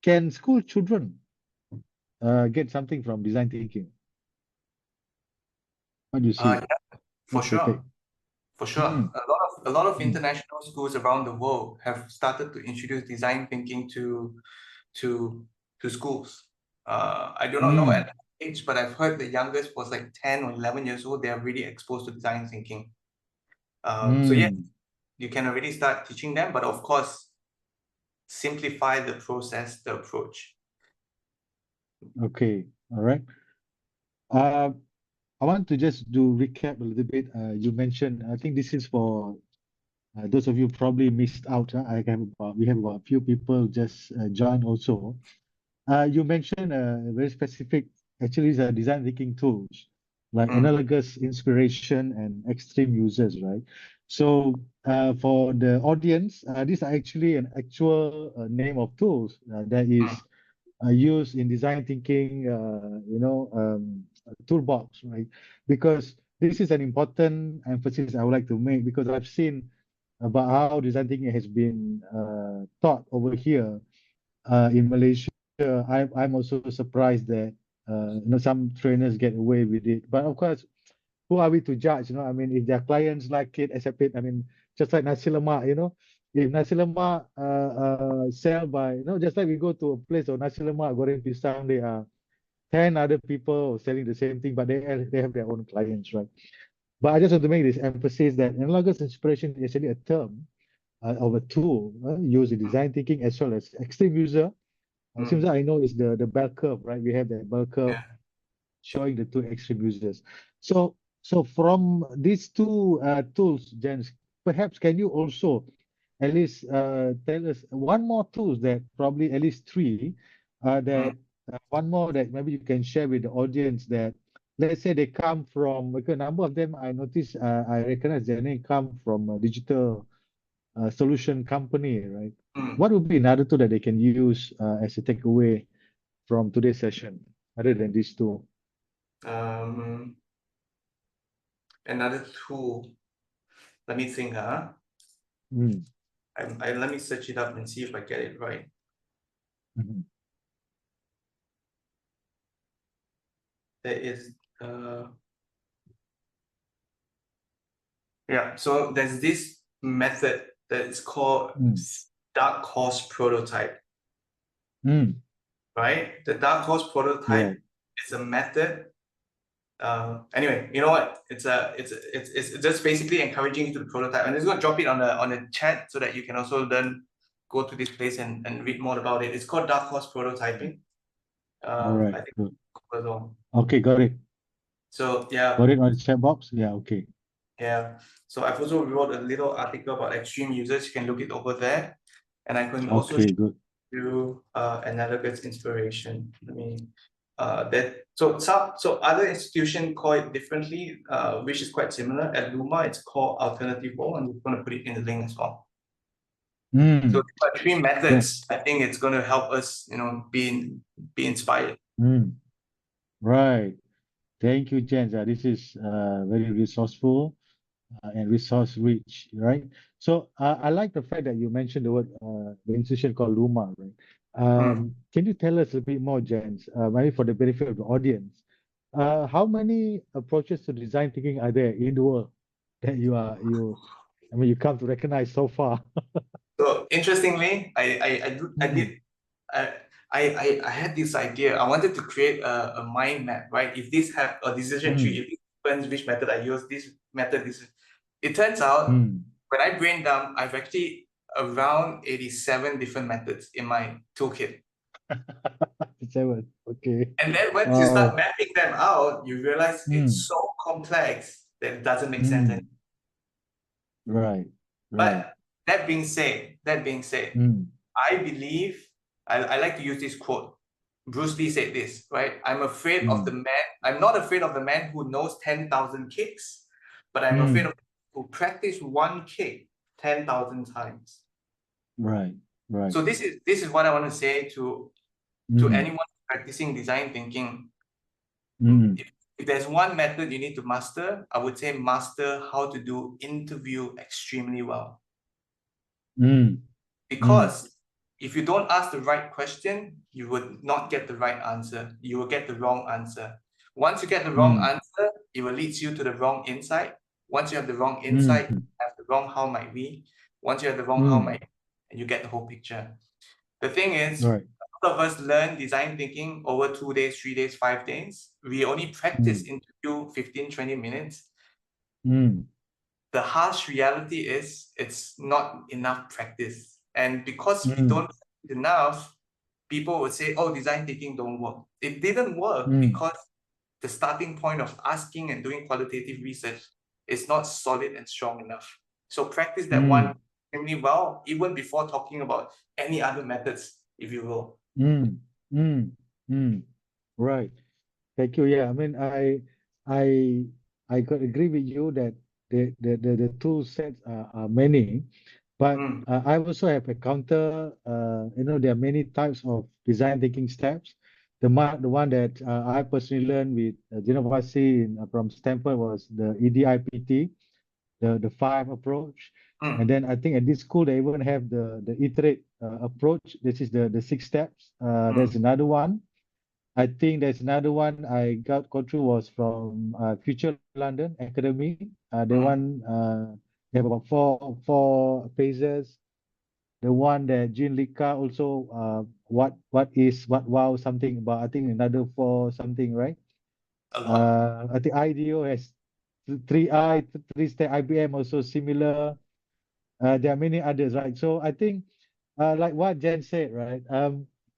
Can school children get something from design thinking? What do you see? Yeah, for What's your take? sure. For sure. Mm, A lot of mm, international schools around the world have started to introduce design thinking to to schools. I do not know at that age, but I've heard the youngest was like 10 or 11 years old. They are really exposed to design thinking. So yes, you can already start teaching them, but of course, simplify the process, the approach. Okay, all right. I want to just do recap a little bit. You mentioned, I think this is for those of you probably missed out. We have about a few people just joined also. You mentioned very specific, actually, it's design thinking tools like analogous inspiration and extreme users, right? So for the audience, these are actually an actual name of tools that is used in design thinking, toolbox, right? Because this is an important emphasis I would like to make because I've seen about how design thinking has been taught over here in Malaysia. I'm also surprised that some trainers get away with it. But of course, who are we to judge? I mean, if their clients like it, accept it. I mean, just like nasi lemak, if nasi lemak sell by, just like we go to a place of nasi lemak goreng pisang, there are 10 other people selling the same thing, but they have their own clients, right? But I just want to make this emphasis that analogous inspiration is actually a term of a tool used in design thinking as well as extreme user. Seems like I know is the bell curve, right? We have that bell curve showing the two extreme users. So from these two tools, Jentz, perhaps can you also at least tell us one more tools that probably at least three that one more that maybe you can share with the audience that let's say they come from, because a number of them I noticed I recognize their name come from a digital solution company, right? What would be another tool that they can use as a takeaway from today's session, other than these two? Another tool. Let me think. Let me search it up and see if I get it right. There is so there's this method that is called dark horse prototype. Right? The dark horse prototype is a method. Anyway, you know what? It's just basically encouraging you to prototype. I'm just going to drop it on the chat so that you can also go to this place and read more about it. It's called dark horse prototyping. All right. I think Good. on. Okay, got it. So yeah. Got it on the chat box? Yeah, okay. Yeah. So I've also wrote a little article about extreme users. You can look it over there. And I can also good. do analogous inspiration. I mean, so other institutions call it differently, which is quite similar. At Luma, it's called alternative role, and we're going to put it in the link as well. So three methods. I think it's going to help us, be inspired. Right. Thank you, Jentz. This is very resourceful and resource rich, right? So I like the fact that you mentioned the word the institution called Luma, right? Can you tell us a bit more, Jentz, maybe for the benefit of the audience? How many approaches to design thinking are there in the world that you come to recognize so far? So interestingly, I had this idea. I wanted to create a mind map, right? If this have a decision tree, if it depends which method I use, this method is. It turns out when I brain dump, I've actually around 87 different methods in my toolkit. 7, okay. And then once you start mapping them out, you realize it's so complex that it doesn't make sense anymore. Right. But that being said, I believe I like to use this quote. Bruce Lee said this, right? I'm afraid of the man. I'm not afraid of the man who knows 10,000 kicks, but I'm afraid of who practice one kick 10,000 times. Right. So this is what I want to say to anyone practicing design thinking. If there's one method you need to master, I would say master how to do interview extremely well. Because if you don't ask the right question, you would not get the right answer. You will get the wrong answer. Once you get the wrong answer, it will lead you to the wrong insight. Once you have the wrong insight, you have the wrong how might we. Once you have the wrong how might, and you get the whole picture. The thing is, of us learn design thinking over 2 days, 3 days, 5 days. We only practice interview 15, 20 minutes. Mm. The harsh reality is it's not enough practice. And because we Mm. don't practice enough, people would say, oh, design thinking don't work. It didn't work Mm. because the starting point of asking and doing qualitative research is not solid and strong enough. So practice that one extremely well, even before talking about any other methods, if you will. Mm. Mm. Mm. Right. Thank you. Yeah, I mean, I I could agree with you that the tool sets are many, but Mm, I also have a counter. There are many types of design thinking steps. The one that I personally learned with Genovasi from Stanford was the EDIPT, the five approach. And mm, then I think at this school they even have the iterate approach. This is the 6 steps. There's mm, another one. I think there's another one I got through was from Future London Academy. The mm. one they have about four phases. The one that Jean Lika also what is what wow something about, I think another four something, right? A lot. I think IDEO has three I, 3 step. IBM also similar. There are many others, right? So I think like what Jen said, right?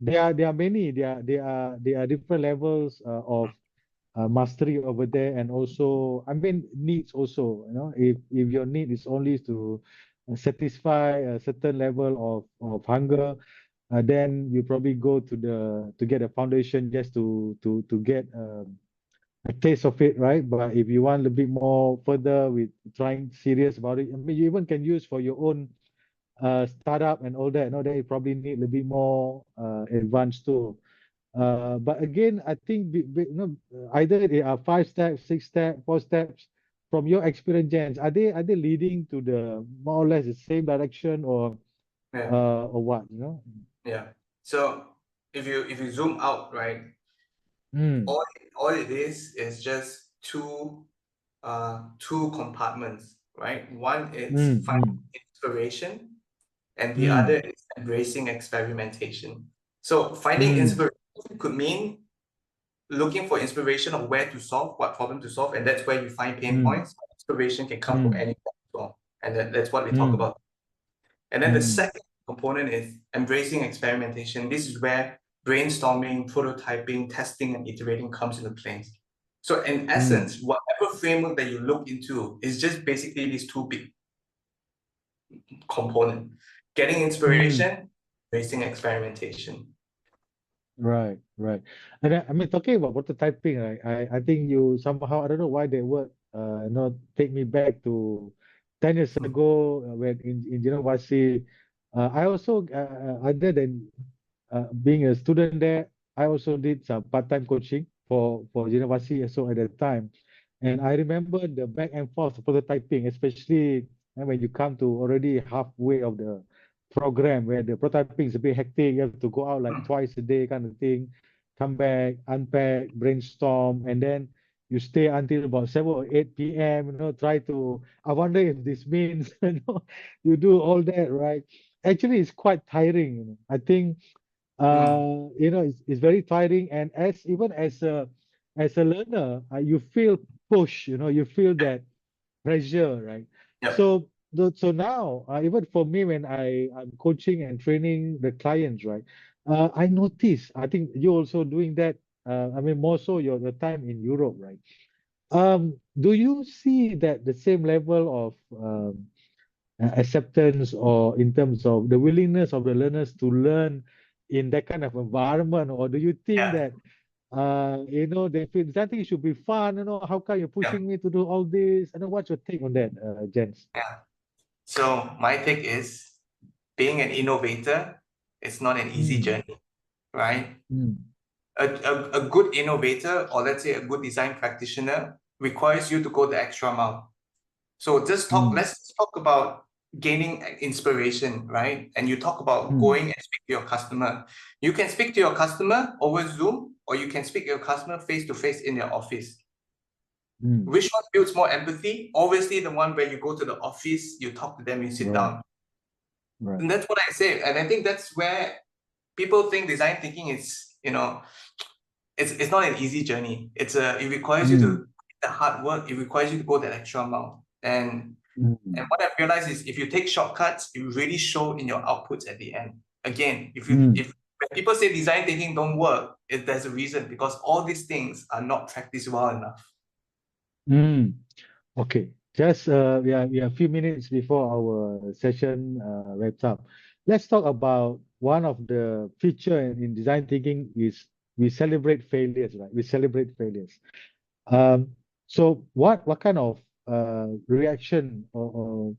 There are many. There are different levels of mastery over there, and also I mean needs also. If your need is only to satisfy a certain level of hunger, then you probably go to get a foundation just to get a taste of it, right? But if you want a bit more further with trying serious about it, I mean, you even can use for your own startup and all that. That you probably need a bit more advanced too. But again, I think either they are 5 steps, 6 steps, 4 steps. From your experience, Jens, are they leading to the more or less the same direction, Yeah, or what? yeah. So if you zoom out, right, Mm, all it is just two compartments, right? One is mm, finding mm, inspiration, and the other mm, is embracing experimentation. So finding mm, inspiration could mean looking for inspiration of where to solve, what problem to solve, and that's where you find pain mm, points. Inspiration can come from mm, any problem, and that's what we talk mm, about. And then the mm, second component is embracing experimentation. This is where brainstorming, prototyping, testing, and iterating comes into place. So in mm, essence, whatever framework that you look into is just basically these two big components: getting mm. inspiration, embracing experimentation. Right, right. And I mean, talking about prototyping, right? I think you somehow, I don't know why that word, take me back to 10 years Hmm. ago when in Vasi. I also, other than being a student there, I also did some part-time coaching for university also at that time. And I remember the back and forth prototyping, especially when you come to already halfway of the program where the prototyping is a bit hectic. You have to go out like Hmm. twice a day kind of thing, come back, unpack, brainstorm, and then you stay until about 7 or 8 p.m., try to, I wonder if this means, you do all that, right? Actually, it's quite tiring. I think Hmm. it's very tiring, and even as a learner, you feel push, you feel that pressure, right? Yep. So now, even for me, when I'm coaching and training the clients, right, I notice, I think you also doing that. I mean, more so your time in Europe, right? Do you see that the same level of acceptance, or in terms of the willingness of the learners to learn in that kind of environment? Or do you think Yeah. that they feel that it should be fun, how come you're Yeah. pushing me to do all this? I know, what's your take on that, Jens? Yeah. So my take is being an innovator is not an easy Mm, journey, right? mm, A good innovator, or let's say a good design practitioner, requires you to go the extra mile. So mm, let's talk about gaining inspiration, right? And you talk about mm, going and speak to your customer. You can speak to your customer over Zoom, or you can speak to your customer face to face in their office. mm. Which one builds more empathy? Obviously, the one where you go to the office, you talk to them, you sit Right, down. right. And that's what I say. And I think that's where people think design thinking is, it's not an easy journey. It requires you to do the hard work. It requires you to go that extra mile. And what I've realized is if you take shortcuts, it really show in your outputs at the end. Again, if when people say design thinking don't work, there's a reason, because all these things are not practiced well enough. Okay, just we are a few minutes before our session wraps up. Let's talk about one of the feature in design thinking is we celebrate failures, right? We celebrate failures. So what kind of reaction or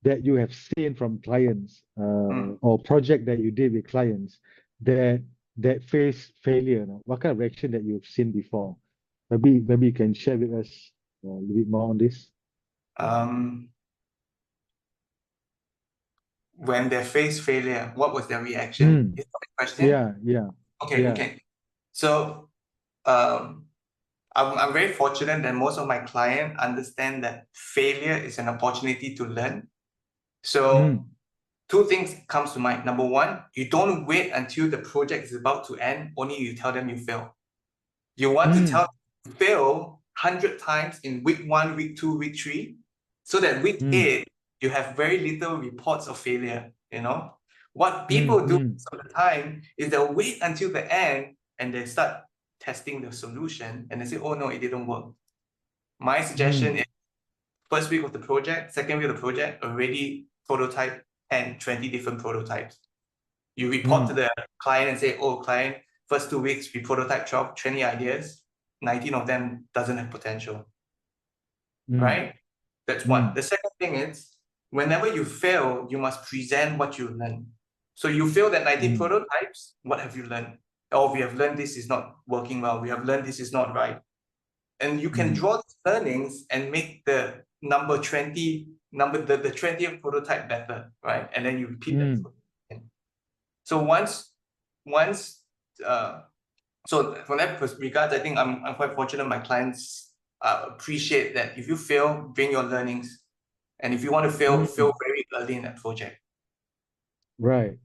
that you have seen from clients or project that you did with clients that face failure? What kind of reaction that you've seen before? Maybe you can share with us a little bit more on this. When they face failure, what was their reaction? Is that the question? Yeah. Okay. So I'm very fortunate that most of my clients understand that failure is an opportunity to learn. So two things comes to mind. Number one, you don't wait until the project is about to end, only you tell them you fail. You want to tell them you fail 100 times in week 1, week 2, week 3, so that week 8, you have very little reports of failure, What people do most of the time is they'll wait until the end and they start testing the solution and they say, oh no, it didn't work. My suggestion is first week of the project, second week of the project, already prototype 10, 20 different prototypes. You report to the client and say, oh, client, first 2 weeks, we prototype 12, 20 ideas, 19 of them doesn't have potential, right? That's one. The second thing is, whenever you fail, you must present what you learned. So you failed at 19 prototypes, what have you learned? Oh, we have learned this is not working well. We have learned this is not right. And you can draw the learnings and make the number 20, the 20th prototype better, right? And then you repeat that. So so from that regard, I think I'm quite fortunate. My clients appreciate that if you fail, bring your learnings, and if you want to fail very early in that project. Right.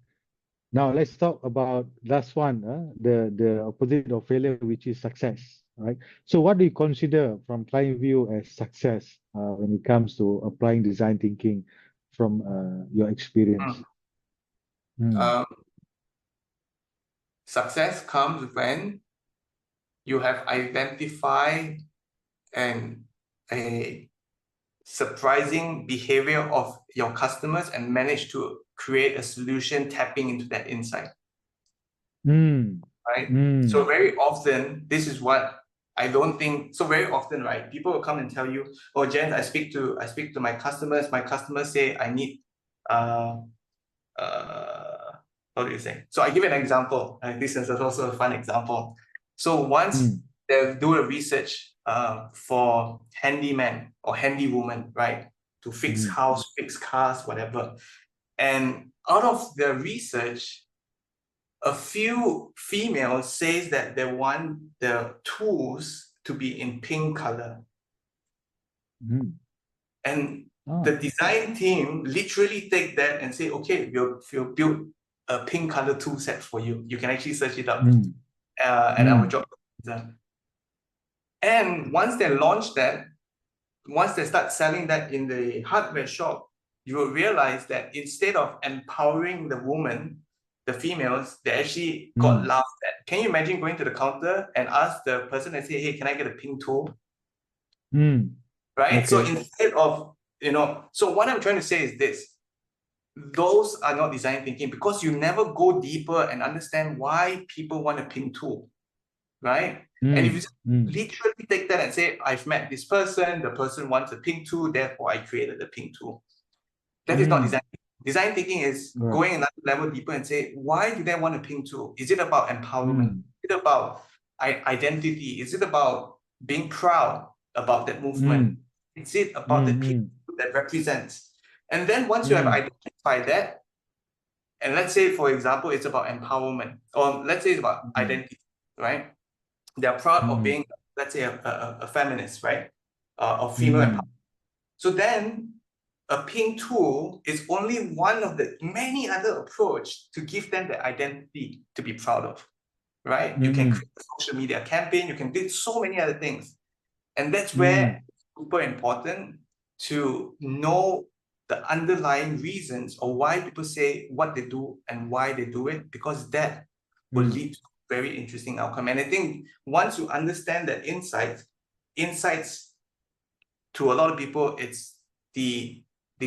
Now let's talk about last one, the opposite of failure, which is success. Right. So what do you consider from client view as success when it comes to applying design thinking from your experience? Success comes when you have identified a surprising behavior of your customers and managed to create a solution tapping into that insight. Right? So very often, this is what I don't think, so very often, right, people will come and tell you, oh, Jentz, I speak to my customers say I need what do you say? So I give an example. This is also a fun example. So once they do a research for handyman or handywoman, right, to fix house, fix cars, whatever. And out of the research, a few females says that they want the tools to be in pink color. And the design team literally take that and say, okay, we'll build a pink color tool set for you. You can actually search it up at our job. And once they launch that, once they start selling that in the hardware shop, you will realize that instead of empowering the woman, the females, they actually got laughed at. Can you imagine going to the counter and ask the person and say, hey, can I get a pink tool? Right? Okay. So instead of, so what I'm trying to say is this. Those are not design thinking because you never go deeper and understand why people want a pink tool, right? And if you literally take that and say, I've met this person, the person wants a pink tool, therefore I created a pink tool. That is not design thinking. Design thinking is going another level deeper and say, why do they want a pink tool? Is it about empowerment? Is it about identity? Is it about being proud about that movement? Is it about the people that represents? And then once you have identified that, and let's say, for example, it's about empowerment, or let's say it's about identity, right? They're proud of being, let's say, a feminist, right? Or female empowerment. So then a ping tool is only one of the many other approach to give them the identity to be proud of, right? You can create a social media campaign, you can do so many other things. And that's where it's super important to know the underlying reasons or why people say what they do and why they do it, because that will lead to a very interesting outcome. And I think once you understand that insights to a lot of people, it's the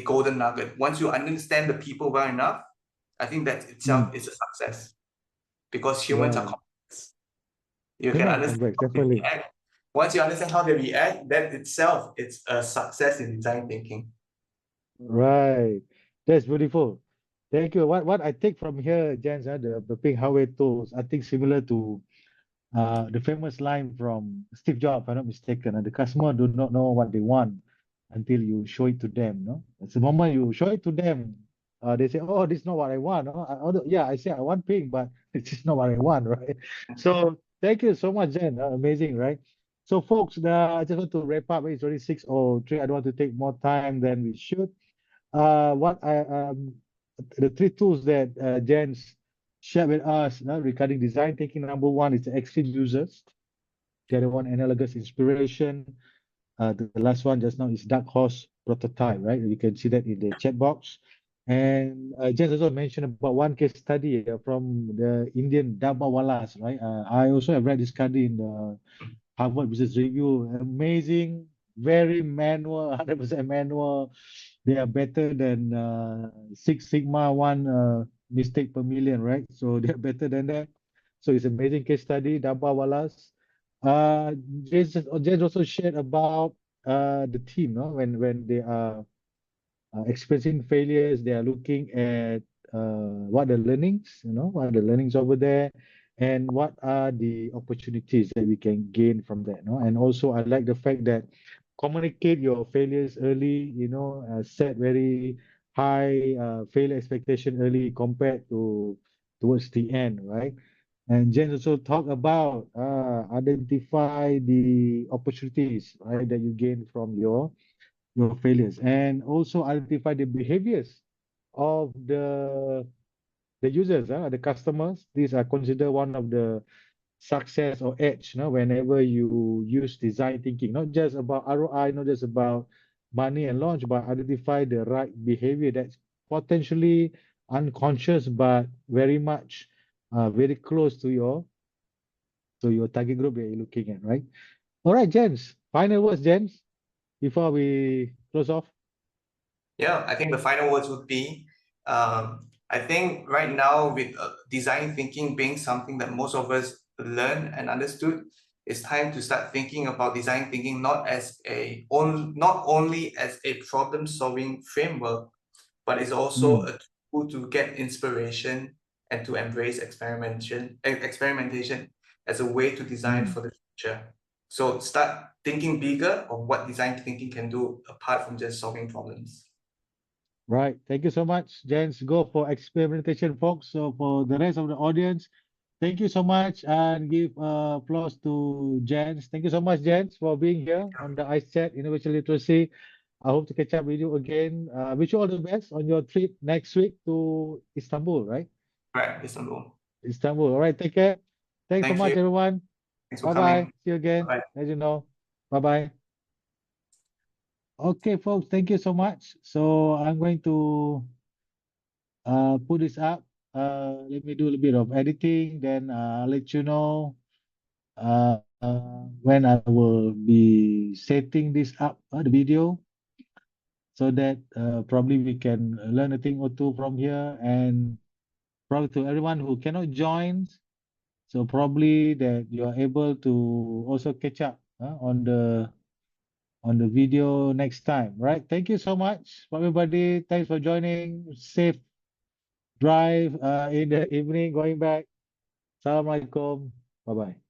golden nugget. Once you understand the people well enough, I think that itself is a success, because humans are complex. You can understand how they react. Once you understand how they react, that itself is a success in design thinking. Right. That's beautiful. Thank you. What I take from here, Jentz, the pink highway tools, I think similar to the famous line from Steve Jobs, if I'm not mistaken, the customer do not know what they want until you show it to them. No, it's the moment you show it to them, they say, "Oh, this is not what I want." No? Yeah, I say I want pink, but it's just not what I want, right? So thank you so much, Jen. Amazing, right? So, folks, I just want to wrap up. It's already 6:03. I don't want to take more time than we should. What I The three tools that Jens shared with us regarding design thinking. Number one is the extreme users. The other one, analogous inspiration. The last one just now is dark horse prototype, right? You can see that in the chat box. And Jens also mentioned about one case study from the Indian Dabbawalas, right? I also have read this study in the Harvard Business Review. Amazing, very manual, 100% manual. They are better than Six Sigma, one mistake per million, right? So they're better than that. So it's amazing case study, Dabbawalas. James also shared about the team, no? When they are experiencing failures, they are looking at what the learnings, what are the learnings over there, and what are the opportunities that we can gain from that, no? And also, I like the fact that communicate your failures early, set very high failure expectation early compared to towards the end, right? And Jen also talk about identify the opportunities, right, that you gain from your failures, and also identify the behaviors of the users, the customers. These are considered one of the success or edge, whenever you use design thinking, not just about ROI, not just about money and launch, but identify the right behavior that's potentially unconscious, but very much very close to your target group that you're looking at, right? All right, Jens. Final words, Jens, before we close off. Yeah, I think the final words would be, I think right now with design thinking being something that most of us learned and understood, it's time to start thinking about design thinking not only as a problem-solving framework, but it's also a tool to get inspiration and to embrace experimentation as a way to design for the future. So start thinking bigger of what design thinking can do apart from just solving problems. Right. Thank you so much, Jens. Go for experimentation, folks. So for the rest of the audience, thank you so much, and give applause to Jens. Thank you so much, Jens, for being here on the Ice Chat Innovation Literacy. I hope to catch up with you again. Wish you all the best on your trip next week to Istanbul, right? Right, Istanbul. Istanbul. All right. Take care. Thanks so Thank much, you. everyone. Thanks for Bye-bye. coming. See you again. Bye. As you know. Bye-bye. Okay, folks. Thank you so much. So I'm going to put this up. Let me do a little bit of editing, then I'll let you know when I will be setting this up, the video, so that probably we can learn a thing or two from here, and probably to everyone who cannot join, so probably that you are able to also catch up on the video next time, right? Thank you so much for everybody. Thanks for joining. Safe drive in the evening going back. Assalamualaikum. Bye-bye.